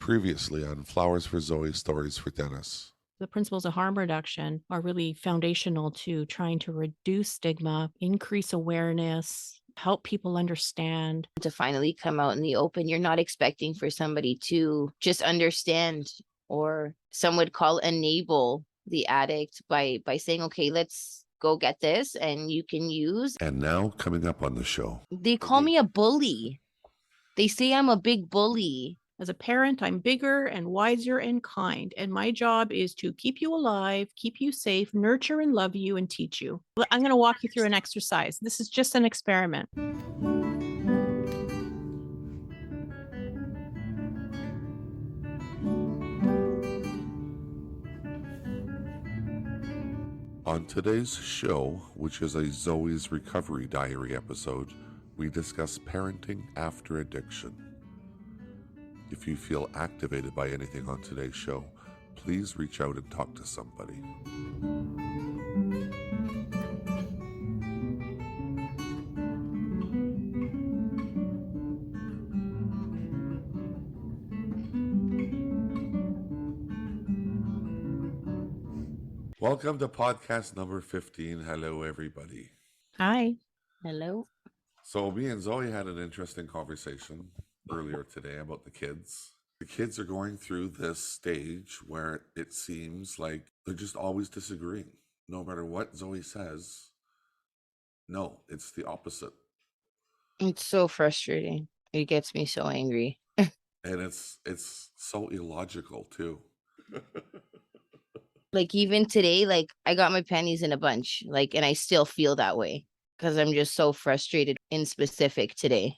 Previously on Flowers for Zoe, Stories for Dennis. The principles of harm reduction are really foundational to trying to reduce stigma, increase awareness, help people understand. To finally come out in the open. You're not expecting for somebody to just understand, or some would call enable the addict by saying, okay, let's go get this and you can use. And now coming up on the show. They call me a bully. They say I'm a big bully. As a parent, I'm bigger and wiser and kind, and my job is to keep you alive, keep you safe, nurture and love you, and teach you. I'm going to walk you through an exercise. This is just an experiment. On today's show, which is a Zoe's Recovery Diary episode, we discuss parenting after addiction. If you feel activated by anything on today's show, please reach out and talk to somebody. Welcome to podcast number 15. Hello, everybody. Hi. Hello. So me and Zoe had an interesting conversation earlier today about the kids. The kids are going through this stage where it seems like they're just always disagreeing. No matter what Zoe says, no, it's the opposite. It's so frustrating. It gets me so angry. And it's so illogical too. Like even today, like I got my panties in a bunch, like, and I still feel that way because I'm just so frustrated in specific today.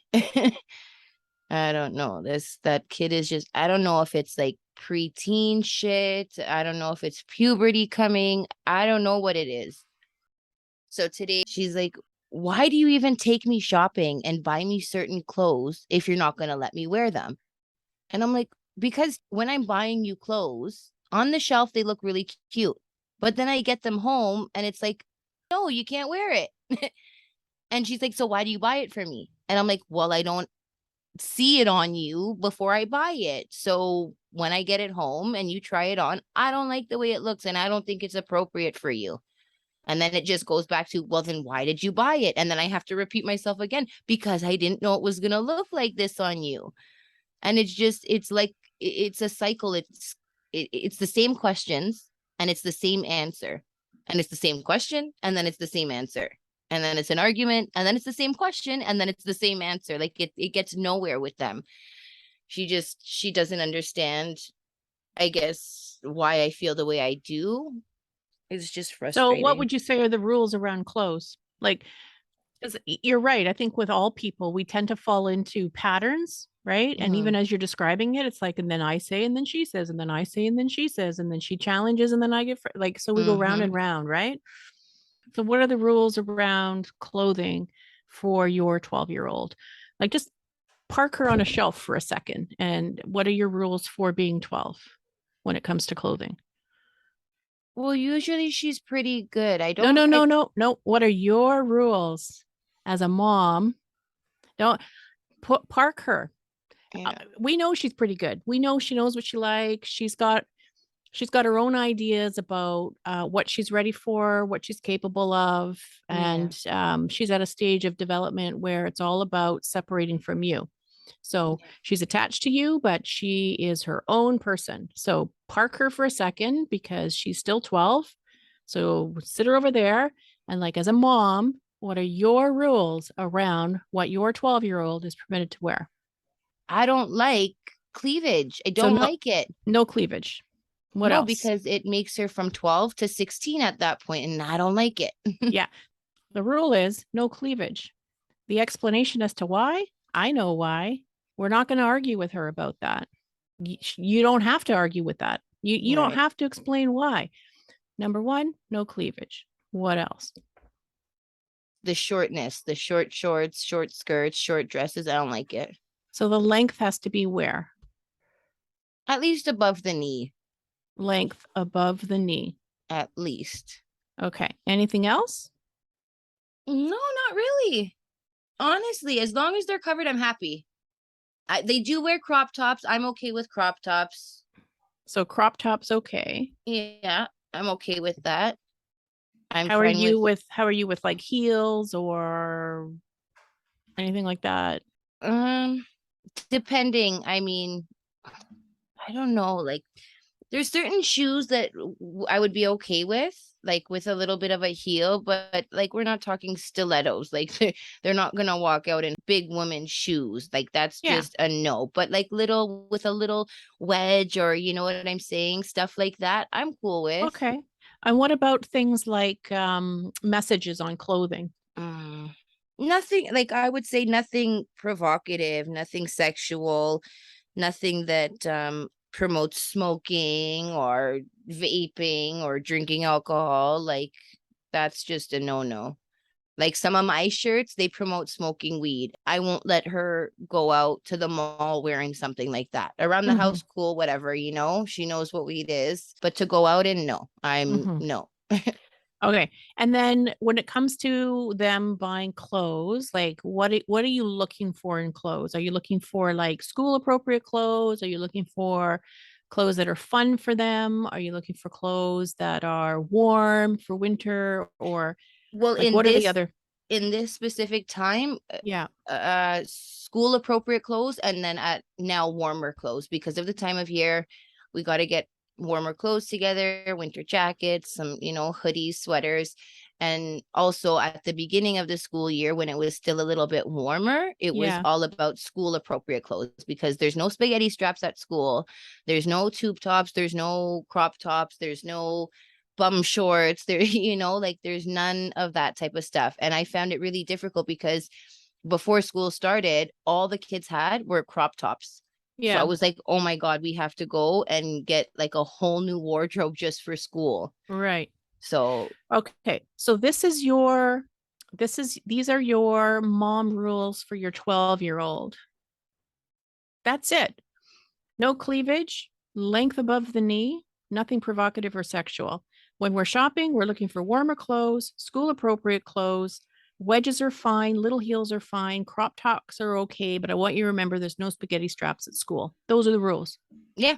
I don't know. That kid is just, I don't know if it's like preteen shit. I don't know if it's puberty coming. I don't know what it is. So today she's like, why do you even take me shopping and buy me certain clothes if you're not going to let me wear them? And I'm like, because when I'm buying you clothes on the shelf, they look really cute. But then I get them home and it's like, no, you can't wear it. And she's like, so why do you buy it for me? And I'm like, well, I don't see it on you before I buy it. So when I get it home and you try it on, I don't like the way it looks and I don't think it's appropriate for you. And then it just goes back to, well, then why did you buy it? And then I have to repeat myself again because I didn't know it was going to look like this on you. And it's like, it's a cycle. It's the same questions and it's the same answer. And it's the same question and then it's the same answer. And then it's an argument, and then it's the same question, and then it's the same answer. Like it gets nowhere with them. She doesn't understand, I guess, why I feel the way I do. It's just frustrating. So what would you say are the rules around clothes? Like, 'cause you're right. I think with all people, we tend to fall into patterns, right? And even as you're describing it, it's like, and then I say, and then she says, and then I say, and then she says, and then she challenges, and then I get like, so we go round and round, right? So what are the rules around clothing for your 12-year-old? Like just park her on a shelf for a second. And what are your rules for being 12 when it comes to clothing? Well, usually she's pretty good. No. What are your rules as a mom? Don't park her. Yeah. We know she's pretty good. We know she knows what she likes. She's got her own ideas about what she's ready for, what she's capable of. And she's at a stage of development where it's all about separating from you. So she's attached to you, but she is her own person. So park her for a second because she's still 12. So sit her over there. And like as a mom, what are your rules around what your 12-year-old is permitted to wear? I don't like cleavage. I don't like it. No cleavage. What else? Because it makes her from 12 to 16 at that point, and I don't like it. Yeah. The rule is no cleavage. The explanation as to why, I know why. We're not going to argue with her about that. You don't have to argue with that. You don't have to explain why. Number one, no cleavage. What else? The shortness, the short shorts, short skirts, short dresses. I don't like it. So the length has to be where? At least above the knee. Length above the knee. At least. Okay. Anything else? No, not really. Honestly, as long as they're covered, I'm happy. They do wear crop tops. I'm okay with crop tops. So crop tops, okay. Yeah, I'm okay with that. I'm How are fine you with with like heels or anything like that? depending. I mean, I don't know. Like, there's certain shoes that I would be okay with, like with a little bit of a heel, but like we're not talking stilettos. Like they're not gonna walk out in big woman shoes. Like that's Yeah. just a no. But like little with a little wedge, or you know what I'm saying, stuff like that, I'm cool with. Okay. And what about things like messages on clothing? Mm, nothing, like I would say nothing provocative, nothing sexual, nothing that promotes smoking or vaping or drinking alcohol. Like that's just a no-no. Like some of my shirts, they promote smoking weed. I won't let her go out to the mall wearing something like that. Around the Mhm. house, cool, whatever, you know, she knows what weed is. But to go out and no, I'm Mhm. no. Okay. And then when it comes to them buying clothes, like what are you looking for in clothes? Are you looking for like school appropriate clothes? Are you looking for clothes that are fun for them? Are you looking for clothes that are warm for winter or Well, like what are the other? in this specific time, Yeah. school appropriate clothes, and then at now warmer clothes because of the time of year. We got to get warmer clothes together, winter jackets, some, you know, hoodies, sweaters. And also at the beginning of the school year, when it was still a little bit warmer, it was Yeah. all about school appropriate clothes because there's no spaghetti straps at school. There's no tube tops. There's no crop tops. There's no bum shorts there. You know, like there's none of that type of stuff. And I found it really difficult because before school started, all the kids had were crop tops. So I Yeah. was like, oh my God, we have to go and get like a whole new wardrobe just for school. Right. So Okay. So these are your mom rules for your 12-year-old. That's it. No cleavage, length above the knee, nothing provocative or sexual. When we're shopping, we're looking for warmer clothes, school appropriate clothes. Wedges are fine, little heels are fine, crop tops are okay, but I want you to remember there's no spaghetti straps at school. Those are the rules. yeah,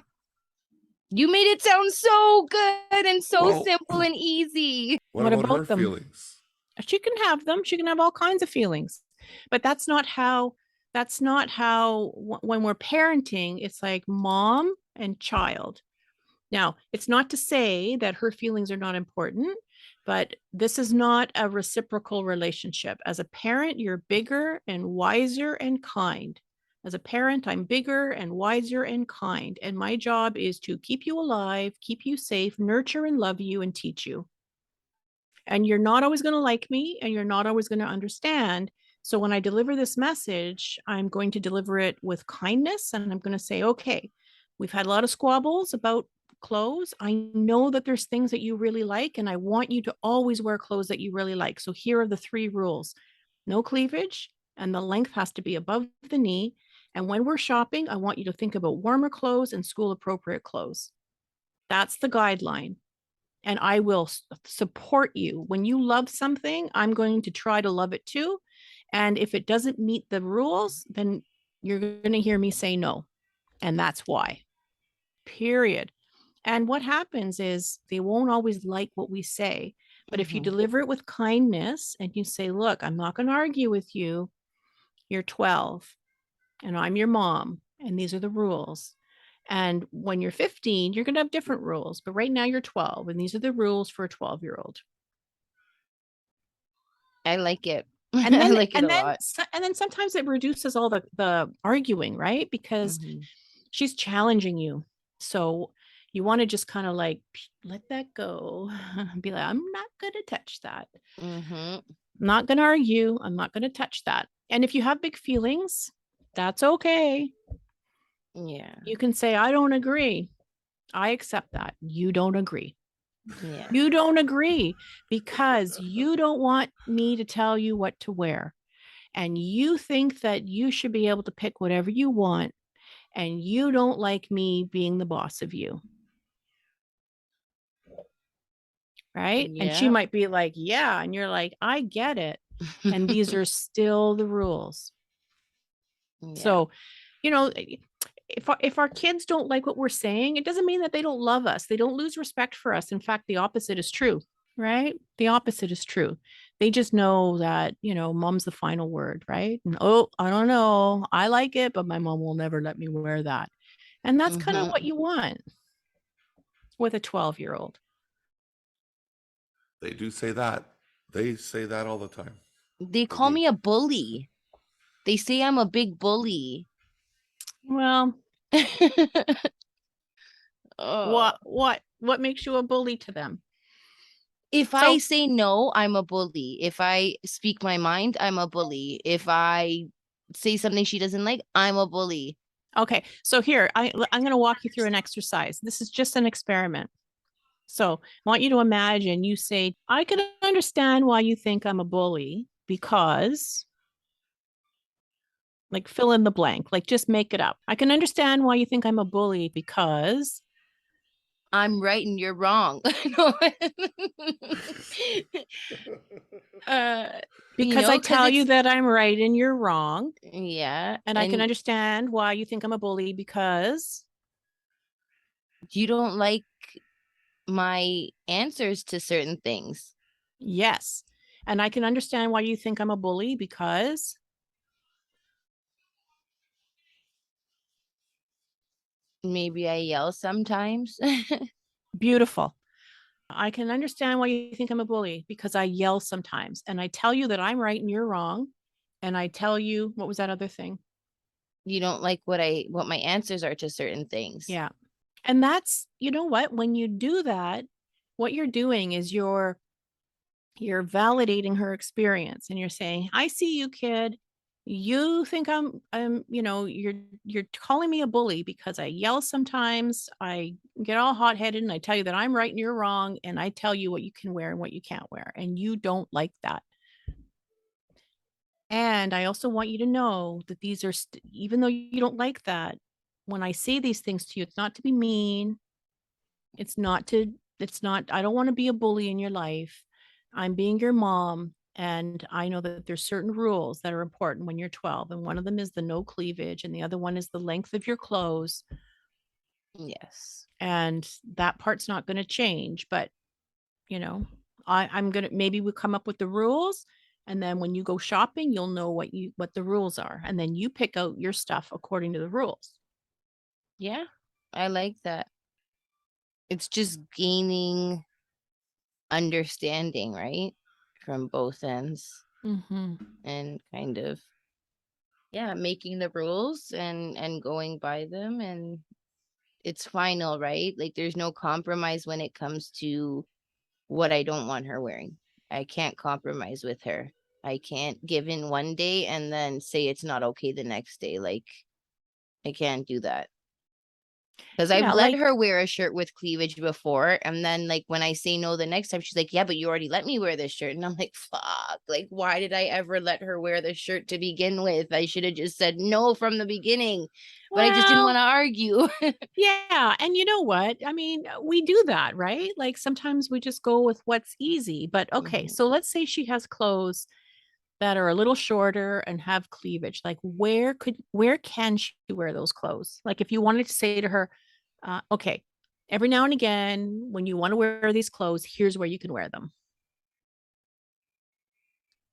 you made it sound so good and so Well, simple and easy. what What about her about them? feelings? She can have them. She can have all kinds of feelings. But when we're parenting, it's like mom and child. Now, it's not to say that her feelings are not important, but this is not a reciprocal relationship. As a parent, you're bigger and wiser and kind. As a parent, I'm bigger and wiser and kind. And my job is to keep you alive, keep you safe, nurture and love you, and teach you. And you're not always going to like me and you're not always going to understand. So when I deliver this message, I'm going to deliver it with kindness and I'm going to say, okay, we've had a lot of squabbles about clothes. I know that there's things that you really like, and I want you to always wear clothes that you really like. So here are the 3 rules: no cleavage, and the length has to be above the knee. And when we're shopping, I want you to think about warmer clothes and school appropriate clothes. That's the guideline, and I will support you. When you love something, I'm going to try to love it too. And if it doesn't meet the rules, then you're going to hear me say no. And that's why. Period. And what happens is they won't always like what we say. But if you Mhm. deliver it with kindness and you say, look, I'm not going to argue with you. You're 12 and I'm your mom, and these are the rules. And when you're 15, you're going to have different rules. But right now you're 12, and these are the rules for a 12-year-old. I like it. And I then like it a lot. sometimes it reduces all the arguing, right? Because Mhm. she's challenging you. So you want to just kind of like let that go. Be like, I'm not going to touch that. Mhm. I'm not going to argue. I'm not going to touch that. And if you have big feelings, that's okay. Yeah. You can say, I don't agree. I accept that. You don't agree. Yeah. You don't agree because you don't want me to tell you what to wear. And you think that you should be able to pick whatever you want. And you don't like me being the boss of you. Right. And she Yeah. might be like, yeah. And you're like, I get it. And these are still the rules. Yeah. So you know, if our kids don't like what we're saying, it doesn't mean that they don't love us. They don't lose respect for us. In fact, the opposite is true, right? The opposite is true. They just know that, mom's the final word, right? And oh, I don't know. I like it, but my mom will never let me wear that. And that's kind of Mhm. what you want with a 12-year-old. They do say that. They say that all the time. They They call do. me a bully. They say I'm a big bully. Well, Uh, what makes you a bully to them? if I So, say no, I'm a bully. If I speak my mind, I'm a bully. If I say something she doesn't like, I'm a bully. okay. So here, I'm going to walk you through an exercise. This is just an experiment. So I want you to imagine you say, I can understand why you think I'm a bully because, like, fill in the blank, like, just make it up. I can understand why you think I'm a bully because, I'm right and you're wrong. No. uh, I because tell you it's that I'm right and you're wrong. yeah, And I can and understand why you think I'm a bully because, you don't like my answers to certain things. yes. And I can understand why you think I'm a bully because, Maybe I yell sometimes. beautiful. I can understand why you think I'm a bully because I yell sometimes and I tell you that I'm right and you're wrong. And I tell you, what was that other thing? You don't like what my answers are to certain things. Yeah. And that's, you know what, when you do that, what you're doing is you're validating her experience and you're saying, I see you, kid. You think you're calling me a bully because I yell sometimes. I get all hot headed and I tell you that I'm right and you're wrong. And I tell you what you can wear and what you can't wear. And you don't like that. And I also want you to know that these are, even though you don't like that, when I say these things to you, it's not to be mean. It's not to, it's not, I don't want to be a bully in your life. I'm being your mom. And I know that there's certain rules that are important when you're 12. And one of them is the no cleavage, and the other one is the length of your clothes. Yes. And that part's not going to change. But, you know, I'm going to, maybe we come up with the rules. And then when you go shopping, you'll know what the rules are. And then you pick out your stuff according to the rules. Yeah. I like that. It's just gaining understanding, right? From both ends Mm-hmm. and kind of yeah, making the rules and going by them, and it's final, right? Like there's no compromise when it comes to what I don't want her wearing. I can't compromise with her. I can't give in one day and then say it's not okay the next day. Like I can't do that. Because I've Yeah, let like, her wear a shirt with cleavage before. And then like when I say no the next time, she's like, yeah, but you already let me wear this shirt. And I'm like, fuck, like why did I ever let her wear the shirt to begin with? I should have just said no from the beginning. But I just didn't want well, to argue. yeah. And you know what? I mean, we do that, right? Like sometimes we just go with what's easy. But okay, Mhm. so let's say she has clothes that are a little shorter and have cleavage. Like where can she wear those clothes? Like if you wanted to say to her, okay, every now and again, when you want to wear these clothes, here's where you can wear them.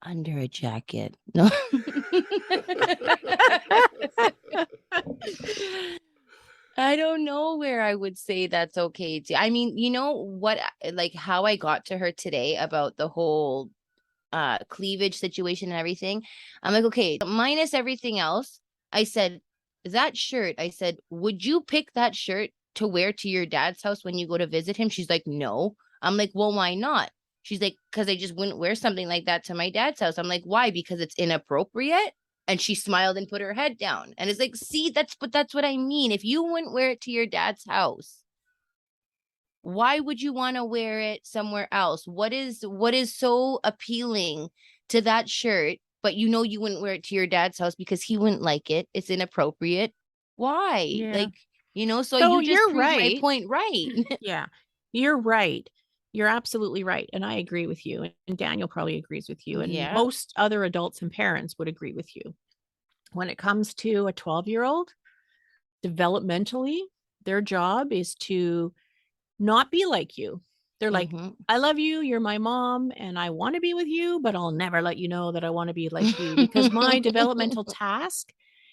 Under a jacket. No. I don't know where I would say that's okay to. I mean, you know what, like how I got to her today about the whole cleavage situation and everything. I'm like, okay, minus everything else. I said, that shirt, I said, would you pick that shirt to wear to your dad's house when you go to visit him? She's like, no. I'm like, well, why not? She's like, because I just wouldn't wear something like that to my dad's house. I'm like, why? Because it's inappropriate. And she smiled and put her head down. And it's like, see, that's what I mean. If you wouldn't wear it to your dad's house, why would you want to wear it somewhere else? What is so appealing to that shirt, but you know you wouldn't wear it to your dad's house because he wouldn't like it. It's inappropriate. Why? Yeah. Like, so So you just you're proved my right. point right. Yeah, you're right. You're absolutely right. And I agree with you. And Daniel probably agrees with you. And Yeah. most other adults and parents would agree with you. when it comes to a 12-year-old, developmentally, their job is to not be like you. They're like, Mhm. I love you, you're my mom, and I want to be with you, but I'll never let you know that I want to be like you because my developmental task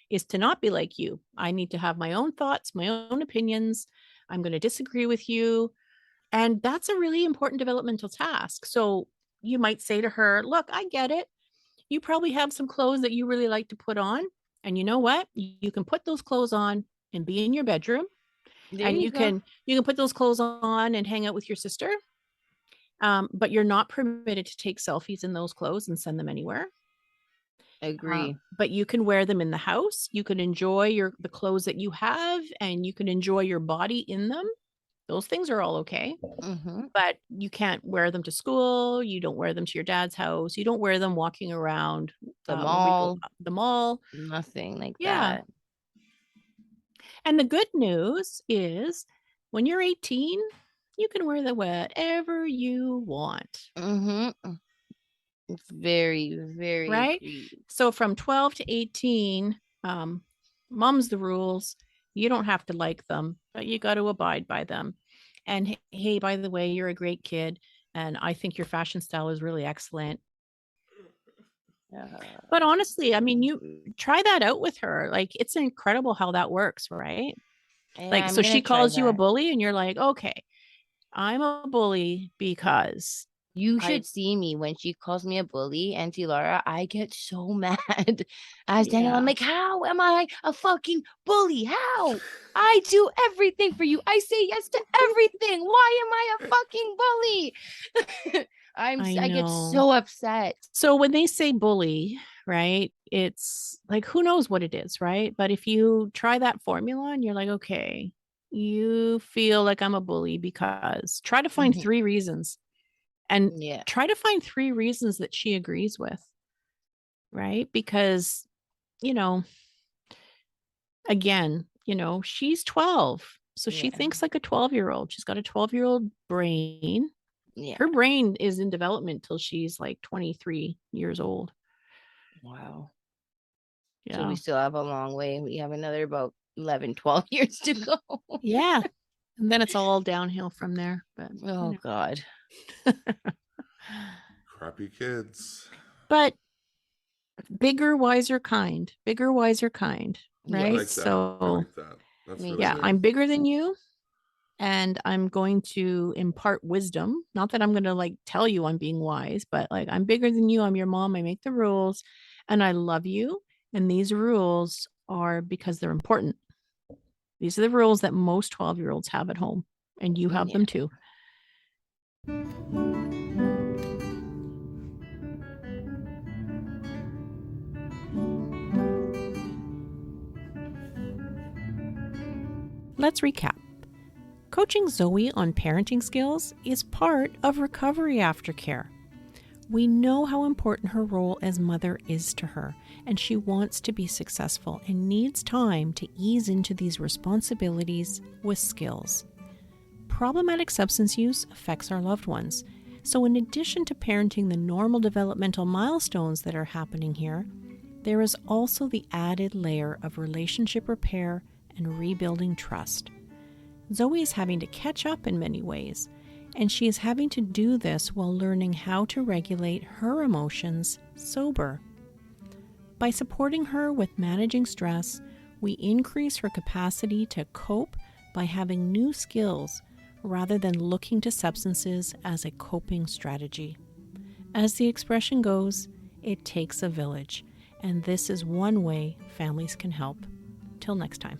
is to not be like you. I need to have my own thoughts, my own opinions. I'm going to disagree with you. And that's a really important developmental task. So you might say to her, look, I get it. You probably have some clothes that you really like to put on. And you know what? You can put those clothes on and be in your bedroom. There And you go. you can put those clothes on and hang out with your sister. But you're not permitted to take selfies in those clothes and send them anywhere. Agree. But you can wear them in the house. You can enjoy the clothes that you have, and you can enjoy your body in them. Those things are all okay. Mhm. But you can't wear them to school. You don't wear them to your dad's house. You don't wear them walking around The when we go mall, the mall. nothing like Yeah. that. And the good news is when you're 18, you can wear the whatever you want, Mhm. It's very, very right? agreed. So from 12 to 18, mom's the rules. You don't have to like them, but you got to abide by them. And hey, by the way, you're a great kid. And I think your fashion style is really excellent. But honestly, I mean, you try that out with her. Like, it's incredible how that works, right? Yeah, Like, I'm so gonna she try calls you a that. bully, and you're like, okay, I'm a bully because You I, should see me when she calls me a bully, Auntie Laura. I get so mad. As Daniel, I'm yeah, like, how am I a fucking bully? How? I do everything for you. I say yes to everything. Why am I a fucking bully? I I get know. so upset. So when they say bully, right, it's like, who knows what it is, right? But if you try that formula and you're like, okay, you feel like I'm a bully because try to find Mhm. 3 reasons and Yeah. try to find 3 reasons that she agrees with, right? Because, you know, again, she's 12. So she Yeah. thinks like a 12-year-old. She's got a 12-year-old brain. Yeah. Her brain is in development till she's like 23 years old. Wow. So Yeah. we still have a long way. We have another about 11, 12 years to go. Yeah. And then it's all downhill from there. But Oh God. Crappy kids. but bigger, wiser, kind. Bigger, wiser, kind. I Right. like Yes. that. I So like that. That's Me really yeah, good. too. I'm bigger than you. And I'm going to impart wisdom. Not that I'm going to like tell you I'm being wise, but like I'm bigger than you. I'm your mom. I make the rules and I love you. And these rules are because they're important. These are the rules that most 12-year-olds have at home, and you have Yeah. them too. Let's recap. Coaching Zoe on parenting skills is part of recovery aftercare. We know how important her role as mother is to her, and she wants to be successful and needs time to ease into these responsibilities with skills. Problematic substance use affects our loved ones, so in addition to parenting the normal developmental milestones that are happening here, there is also the added layer of relationship repair and rebuilding trust. Zoe is having to catch up in many ways, and she is having to do this while learning how to regulate her emotions sober. By supporting her with managing stress, we increase her capacity to cope by having new skills rather than looking to substances as a coping strategy. As the expression goes, it takes a village, and this is one way families can help. Till next time.